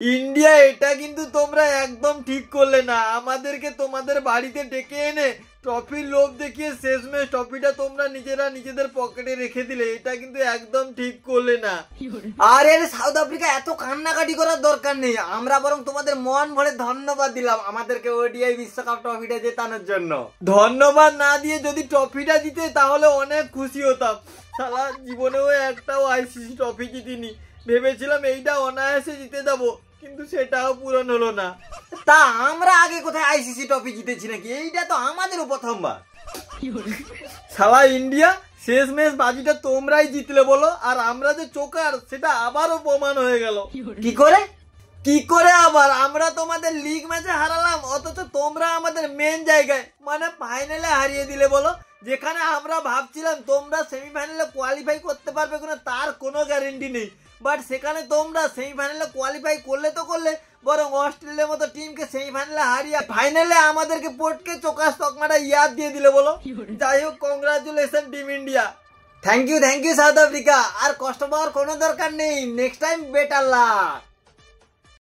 India, এটা কিন্তু তোমরা একদম ঠিক করলে না। আমাদেরকে তোমাদের বাড়িতে ডেকে এনে ট্রফির লোভ দেখিয়ে শেষমেশ ট্রফিটা তোমরা নিজেরা নিজেদের পকেটে রেখে দিলে, এটা কিন্তু একদম ঠিক করলে না। আরে সাউথ আফ্রিকা, এত কান্নাকাটি করার দরকার নেই। আমরা বরং তোমাদের মন ভরে ধন্যবাদ দিলাম আমাদেরকে ওডিআই বিশ্বকাপ ট্রফিটা জেতানোর জন্য। ধন্যবাদ না দিয়ে যদি ট্রফিটা দিতে তাহলে অনেক খুশি হতাম। সারা জীবনেও একটাও আইসিসি ট্রফি জিতিনি, ভেবেছিলাম এইটা অনায়াসে জিতে যাবো, কিন্তু সেটাও পূরণ হলো না। তা আমরা আগে কোথায় আইসিসি ট্রফি জিতেছি নাকি? এইটা তো আমাদেরও প্রথমবার। সালা ইন্ডিয়া, শেষমেশ বাজিটা তোমরাই জিতলে বলো, আর আমরা যে চোকার সেটা আবারও প্রমাণ হয়ে গেল। কি করে আবার? আমরা তোমাদের লিগ ম্যাচে হারালাম, অথচ তোমরা আমাদের মেন জায়গায় মানে ফাইনালে হারিয়ে দিলে বলো। যেখানে আমরা ভাবছিলাম তোমরা সেমিফাইনালে কোয়ালিফাই করতে পারবে কিনা তার কোনো গ্যারেন্টি নেই, বাট সেখানে তোমরা সেমিফাইনালে কোয়ালিফাই করলে তো করলে, বরং অস্ট্রেলিয়ার মতো টিমকে সেমিফাইনালে হারিয়ে ফাইনালে আমাদেরকে পটকে চোখা তকমাটা ইয়াদ দিয়ে দিলে বলো। যাই হোক, congratulation team India. Thank you South Africa. আর কষ্ট পাওয়ার কোনো দরকার নেই, নেক্সট টাইম বেটার লাক।